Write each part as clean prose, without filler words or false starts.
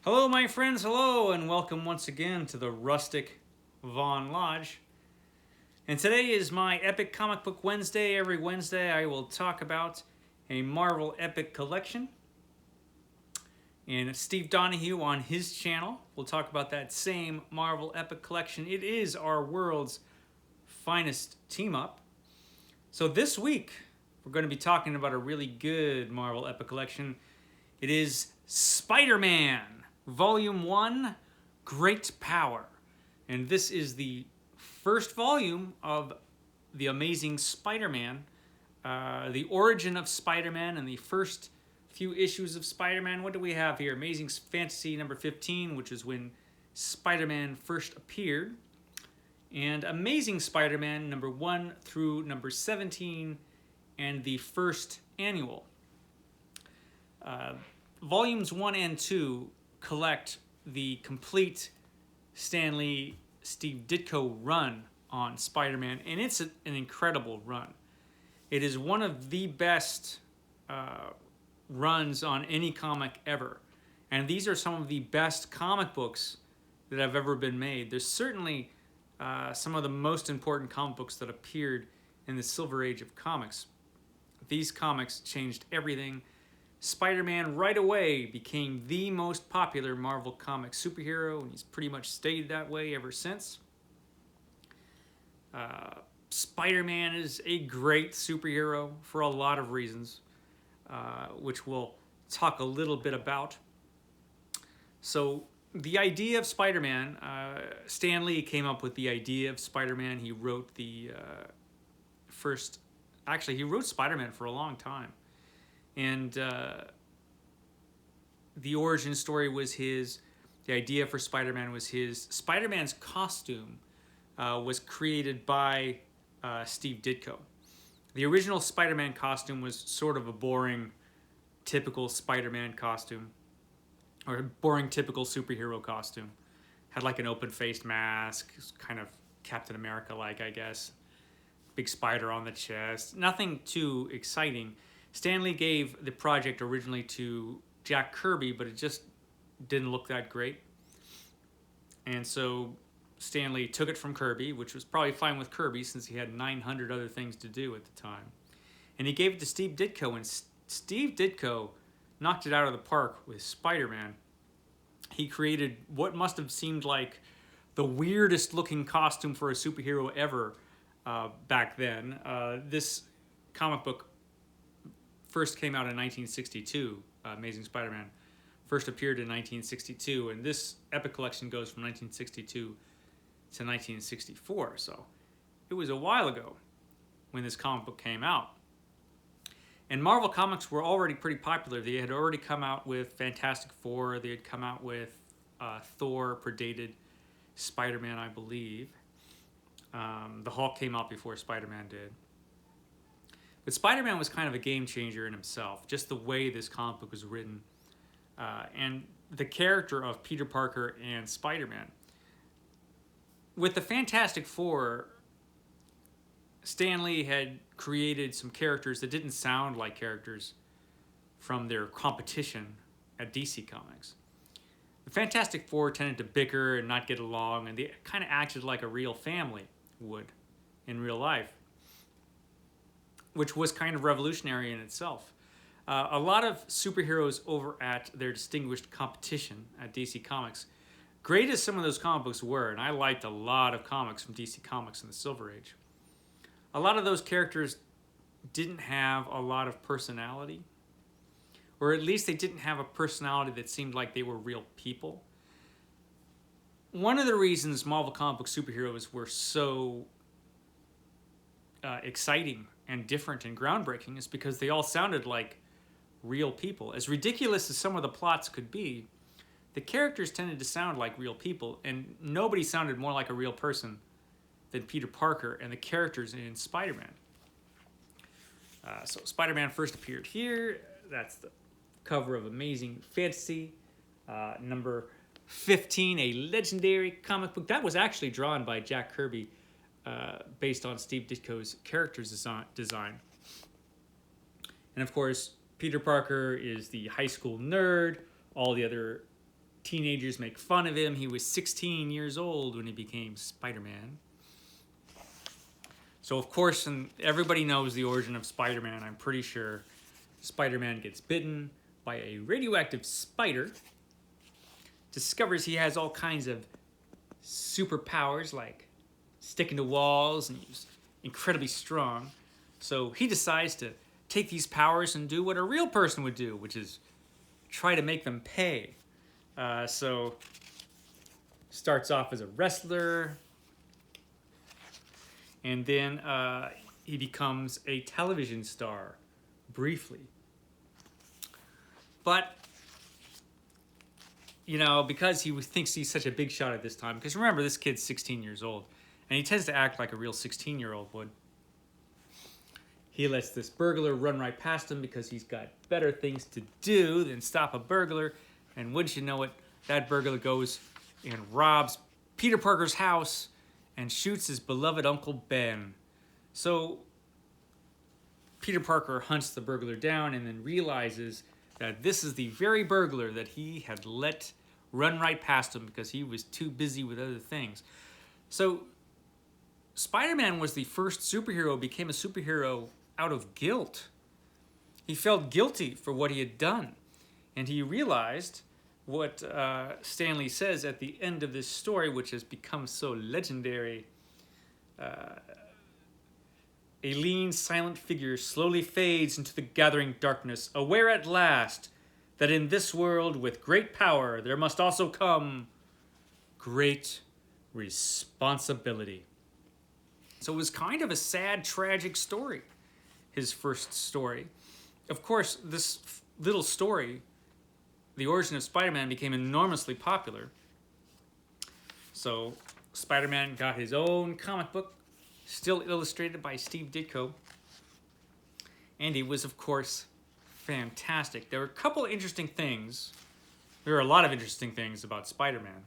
Hello, my friends, hello, and welcome once again to the Rustic Vaughn Lodge. And today is my Epic Comic Book Wednesday. Every Wednesday, I will talk about a Marvel Epic collection. And Steve Donoghue on his channel will talk about that same Marvel Epic collection. It is our world's finest team up. So this week, we're going to be talking about a really good Marvel Epic collection. It is Spider-Man, Volume 1, Great Power. And this is the first volume of The Amazing Spider-Man, the origin of Spider-Man and the first few issues of Spider-Man. What do we have here? Amazing Fantasy number 15, which is when Spider-Man first appeared. And Amazing Spider-Man number 1 through number 17, and the first annual. Volumes 1 and 2 collect the complete Stan Lee, Steve Ditko run on Spider-Man, and it's an incredible run. It is one of the best runs on any comic ever. And these are some of the best comic books that have ever been made. There's certainly some of the most important comic books that appeared in the Silver Age of comics. These comics changed everything. Spider-Man right away became the most popular Marvel comic superhero, and he's pretty much stayed that way ever since. Spider-Man is a great superhero for a lot of reasons, which we'll talk a little bit about. So the idea of Spider-Man, Stan Lee came up with the idea of Spider-Man. He wrote the first, actually he wrote Spider-Man for a long time. And the origin story was his. The idea for Spider-Man was his. Spider-Man's costume was created by Steve Ditko. The original Spider-Man costume was sort of a boring, typical Spider-Man costume, or a boring, typical superhero costume. Had like an open-faced mask, kind of Captain America-like, I guess. Big spider on the chest. Nothing too exciting. Stan Lee gave the project originally to Jack Kirby, but it just didn't look that great. And so Stan Lee took it from Kirby, which was probably fine with Kirby since he had 900 other things to do at the time. And he gave it to Steve Ditko, and Steve Ditko knocked it out of the park with Spider-Man. He created what must have seemed like the weirdest looking costume for a superhero ever back then. This comic book first came out in 1962. Amazing Spider-Man first appeared in 1962, and this epic collection goes from 1962 to 1964. So it was a while ago when this comic book came out. And Marvel Comics were already pretty popular. They had already come out with Fantastic Four. They had come out with Thor predated Spider-Man, I believe. The Hulk came out before Spider-Man did. But Spider-Man was kind of a game changer in himself, just the way this comic book was written. And the character of Peter Parker and Spider-Man. With the Fantastic Four, Stan Lee had created some characters that didn't sound like characters from their competition at DC Comics. The Fantastic Four tended to bicker and not get along, and they kind of acted like a real family would in real life, which was kind of revolutionary in itself. A lot of superheroes over at their distinguished competition at DC Comics, great as some of those comic books were, and I liked a lot of comics from DC Comics in the Silver Age, a lot of those characters didn't have a lot of personality, or at least they didn't have a personality that seemed like they were real people. One of the reasons Marvel comic book superheroes were so exciting and different and groundbreaking is because they all sounded like real people. As ridiculous as some of the plots could be, the characters tended to sound like real people, and nobody sounded more like a real person than Peter Parker and the characters in Spider-Man. So Spider-Man first appeared here. That's the cover of Amazing Fantasy, number 15, a legendary comic book. That was actually drawn by Jack Kirby, based on Steve Ditko's character's design. And of course, Peter Parker is the high school nerd. All the other teenagers make fun of him. He was 16 years old when he became Spider-Man. So, of course, and everybody knows the origin of Spider-Man, I'm pretty sure. Spider-Man gets bitten by a radioactive spider, discovers he has all kinds of superpowers, like sticking to walls, and he's incredibly strong. So he decides to take these powers and do what a real person would do, which is try to make them pay. So starts off as a wrestler, and then he becomes a television star briefly. But, you know, because he thinks he's such a big shot at this time, because remember, this kid's 16 years old, and he tends to act like a real 16-year-old would. He lets this burglar run right past him because he's got better things to do than stop a burglar. And wouldn't you know it, that burglar goes and robs Peter Parker's house and shoots his beloved Uncle Ben. So Peter Parker hunts the burglar down and then realizes that this is the very burglar that he had let run right past him because he was too busy with other things. So Spider-Man was the first superhero, became a superhero out of guilt. He felt guilty for what he had done. And he realized what Stan Lee says at the end of this story, which has become so legendary. A lean, silent figure slowly fades into the gathering darkness, aware at last that in this world with great power there must also come great responsibility. So it was kind of a sad, tragic story, his first story. Of course, this little story, the origin of Spider-Man, became enormously popular. So Spider-Man got his own comic book, still illustrated by Steve Ditko. And he was, of course, fantastic. There were a couple of interesting things. There are a lot of interesting things about Spider-Man.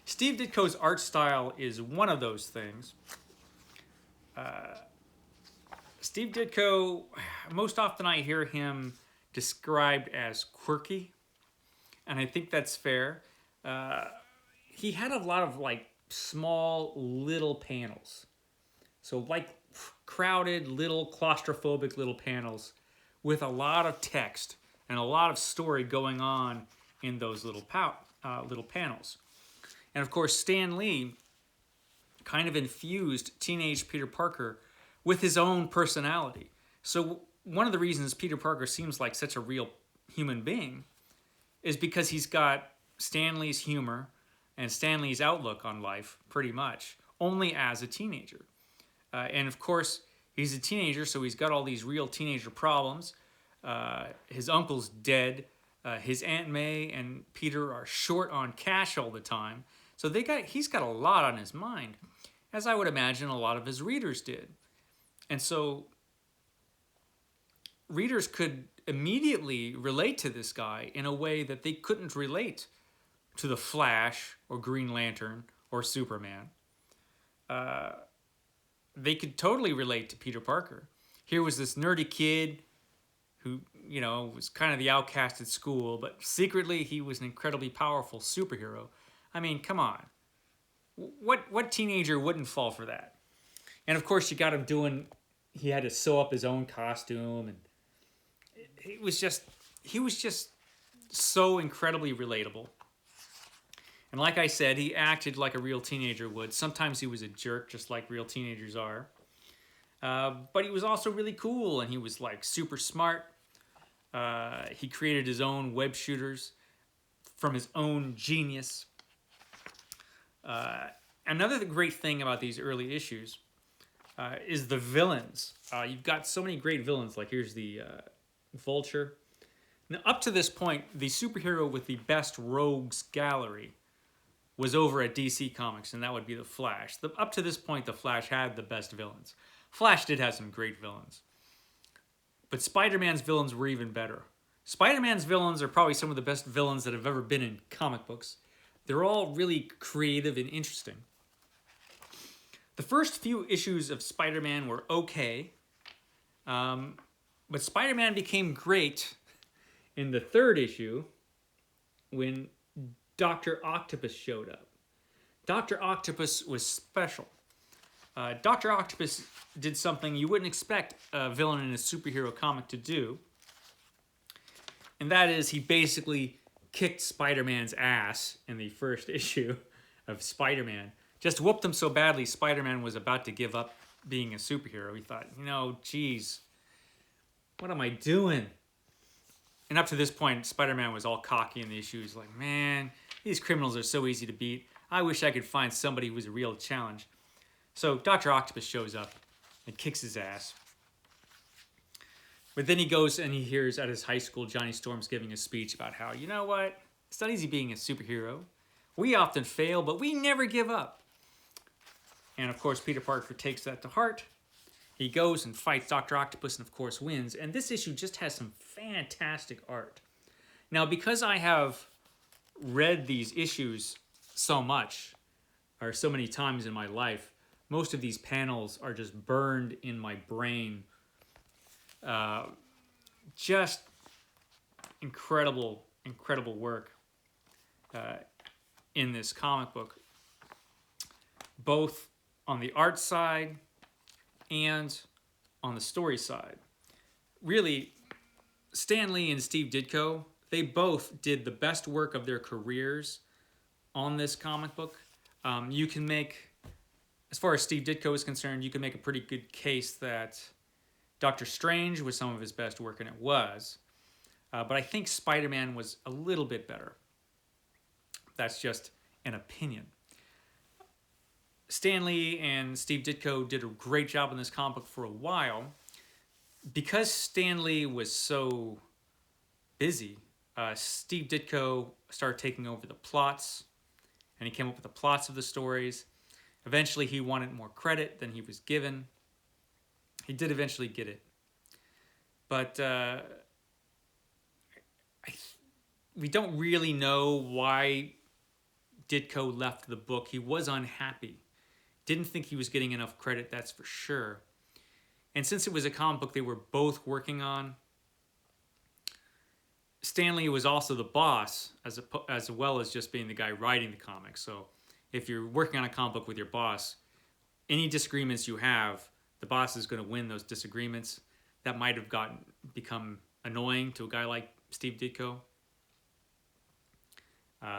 Steve Ditko's art style is one of those things. Steve Ditko, most often I hear him described as quirky, and I think that's fair. He had a lot of like small little panels. So like crowded little claustrophobic little panels with a lot of text and a lot of story going on in those little panels. And of course, Stan Lee kind of infused teenage Peter Parker with his own personality. So one of the reasons Peter Parker seems like such a real human being is because he's got Stan Lee's humor and Stan Lee's outlook on life, pretty much, only as a teenager. And of course, he's a teenager, so he's got all these real teenager problems. His uncle's dead. His Aunt May and Peter are short on cash all the time. So he's got a lot on his mind, as I would imagine a lot of his readers did. And so readers could immediately relate to this guy in a way that they couldn't relate to the Flash or Green Lantern or Superman. They could totally relate to Peter Parker. Here was this nerdy kid who, you know, was kind of the outcast at school, but secretly he was an incredibly powerful superhero. I mean, come on. What teenager wouldn't fall for that? And of course, you got him he had to sew up his own costume, and he was just so incredibly relatable. And like I said, he acted like a real teenager would. Sometimes he was a jerk, just like real teenagers are. But he was also really cool, and he was like super smart. He created his own web shooters from his own genius. Another great thing about these early issues is the villains. You've got so many great villains. Like here's the Vulture. Now, up to this point, the superhero with the best rogues gallery was over at DC Comics, and that would be the Flash. Up to this point, the Flash had the best villains. Flash did have some great villains. But Spider-Man's villains were even better. Spider-Man's villains are probably some of the best villains that have ever been in comic books. They're all really creative and interesting. The first few issues of Spider-Man were okay, but Spider-Man became great in the third issue when Dr. Octopus showed up. Dr. Octopus was special. Dr. Octopus did something you wouldn't expect a villain in a superhero comic to do. And that is, he basically kicked Spider-Man's ass in the first issue of Spider-Man. Just whooped him so badly, Spider-Man was about to give up being a superhero. He thought, geez, what am I doing? And up to this point, Spider-Man was all cocky in the issue. He's like, man, these criminals are so easy to beat. I wish I could find somebody who was a real challenge. So Dr. Octopus shows up and kicks his ass. But then he goes and he hears at his high school, Johnny Storm's giving a speech about how, you know what? It's not easy being a superhero. We often fail, but we never give up. And of course, Peter Parker takes that to heart. He goes and fights Dr. Octopus and of course wins. And this issue just has some fantastic art. Now, because I have read these issues so much, or so many times in my life, most of these panels are just burned in my brain. Just incredible work in this comic book, both on the art side and on the story side. Really, Stan Lee and Steve Ditko, they both did the best work of their careers on this comic book. You can make, as far as Steve Ditko is concerned, you can make a pretty good case that Doctor Strange was some of his best work, and it was. But I think Spider-Man was a little bit better. That's just an opinion. Stan Lee and Steve Ditko did a great job in this comic book for a while. Because Stan Lee was so busy, Steve Ditko started taking over the plots, and he came up with the plots of the stories. Eventually, he wanted more credit than he was given. He did eventually get it. But we don't really know why Ditko left the book. He was unhappy. Didn't think he was getting enough credit, that's for sure. And since it was a comic book they were both working on, Stan Lee was also the boss, as well as just being the guy writing the comic. So if you're working on a comic book with your boss, any disagreements you have, the boss is going to win those disagreements. That might have become annoying to a guy like Steve Ditko.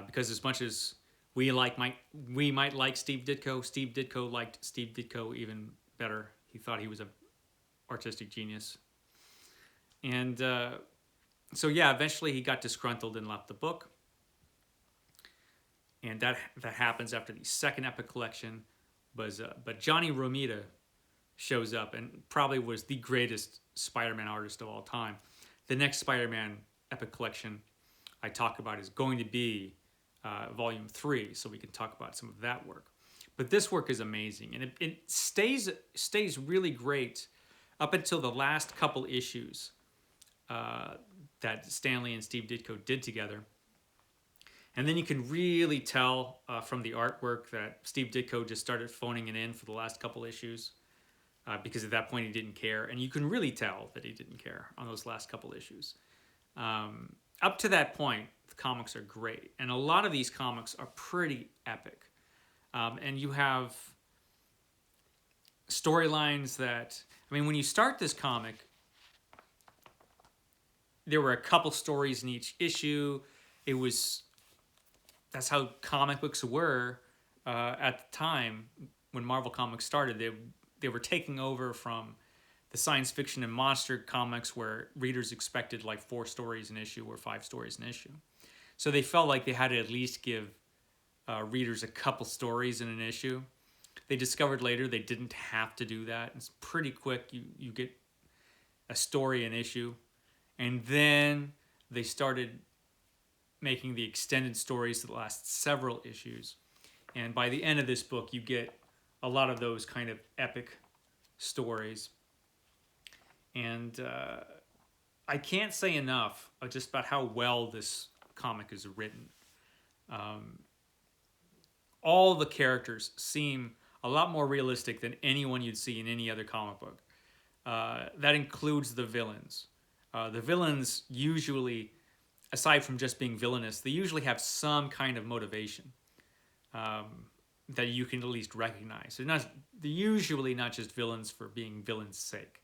Because as much as we might like Steve Ditko liked Steve Ditko even better. He thought he was an artistic genius. And so yeah, eventually he got disgruntled and left the book. And that happens after the second epic collection. But Johnny Romita shows up and probably was the greatest Spider-Man artist of all time. The next Spider-Man epic collection I talk about is going to be Volume 3, so we can talk about some of that work. But this work is amazing, and it stays really great up until the last couple issues that Stan Lee and Steve Ditko did together. And then you can really tell from the artwork that Steve Ditko just started phoning it in for the last couple issues because at that point he didn't care. And you can really tell that he didn't care on those last couple issues. Up to that point, the comics are great. And a lot of these comics are pretty epic. And you have storylines that... when you start this comic, there were a couple stories in each issue. That's how comic books were at the time when Marvel Comics started. They were taking over from the science fiction and monster comics where readers expected like 4 stories an issue or 5 stories an issue. So they felt like they had to at least give readers a couple stories in an issue. They discovered later they didn't have to do that. It's pretty quick. You get a story an issue. And then they started making the extended stories that last several issues. And by the end of this book, you get a lot of those kind of epic stories. And I can't say enough just about how well this comic is written. All the characters seem a lot more realistic than anyone you'd see in any other comic book. That includes the villains. The villains usually aside from just being villainous, they usually have some kind of motivation that you can at least recognize. They're usually not just villains for being villains' sake.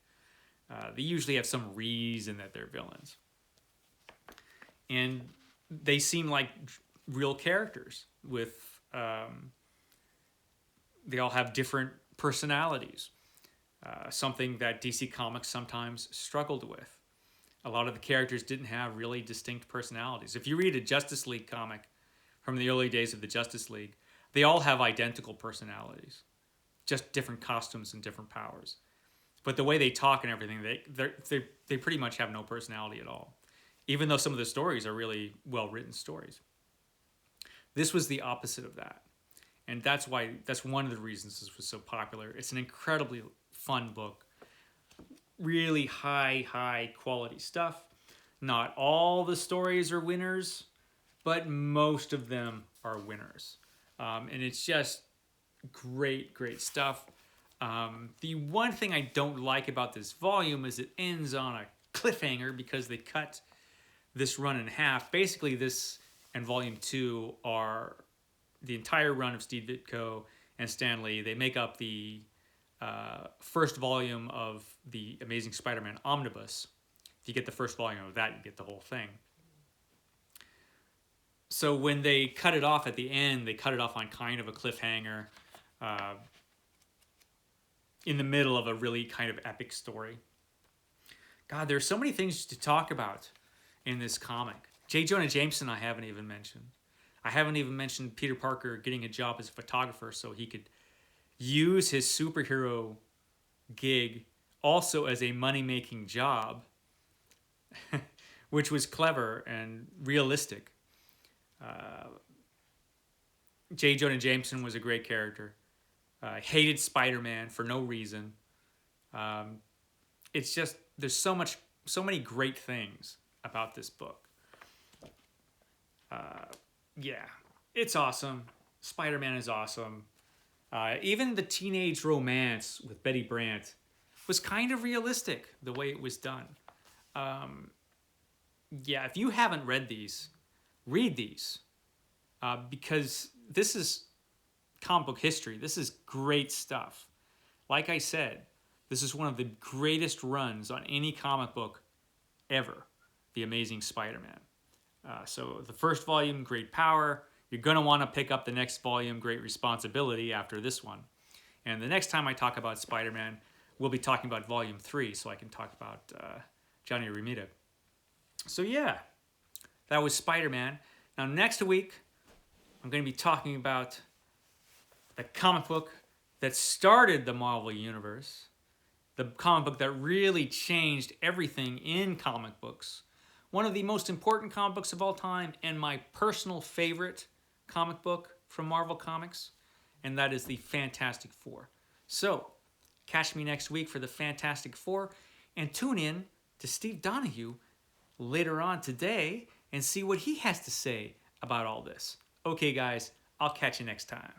They usually have some reason that they're villains. And they seem like real characters with, they all have different personalities. Something that DC Comics sometimes struggled with. A lot of the characters didn't have really distinct personalities. If you read a Justice League comic from the early days of the Justice League, they all have identical personalities, just different costumes and different powers. But the way they talk and everything, they pretty much have no personality at all, even though some of the stories are really well-written stories. This was the opposite of that. And that's one of the reasons this was so popular. It's an incredibly fun book. Really high quality stuff. Not all the stories are winners, but most of them are winners. And it's just great stuff. The one thing I don't like about this volume is it ends on a cliffhanger because they cut this run in half. Basically, this and volume 2 are the entire run of Steve Ditko and Stan Lee. They make up the first volume of the Amazing Spider-Man Omnibus. If you get the first volume of that, you get the whole thing. So when they cut it off at the end, they cut it off on kind of a cliffhanger in the middle of a really kind of epic story. God, there's so many things to talk about in this comic. J. Jonah Jameson I haven't even mentioned. I haven't even mentioned Peter Parker getting a job as a photographer so he could use his superhero gig also as a money-making job, which was clever and realistic. J. Jonah Jameson was a great character. Hated Spider-Man for no reason. It's just, there's so many great things about this book. Yeah, it's awesome. Spider-Man is awesome. Even the teenage romance with Betty Brant was kind of realistic the way it was done. Yeah, if you haven't read these, read these. Because this is comic book history. This is great stuff. Like I said, this is one of the greatest runs on any comic book ever, The Amazing Spider-Man. So the first volume, great power. You're going to want to pick up the next volume, Great Responsibility, after this one. And the next time I talk about Spider-Man, we'll be talking about volume 3, so I can talk about Johnny Romita. So yeah, that was Spider-Man. Now next week, I'm going to be talking about the comic book that started the Marvel Universe, the comic book that really changed everything in comic books. One of the most important comic books of all time, and my personal favorite comic book from Marvel Comics, and that is the Fantastic Four. So, catch me next week for the Fantastic Four, and tune in to Steve Donoghue later on today and see what he has to say about all this. Okay, guys, I'll catch you next time.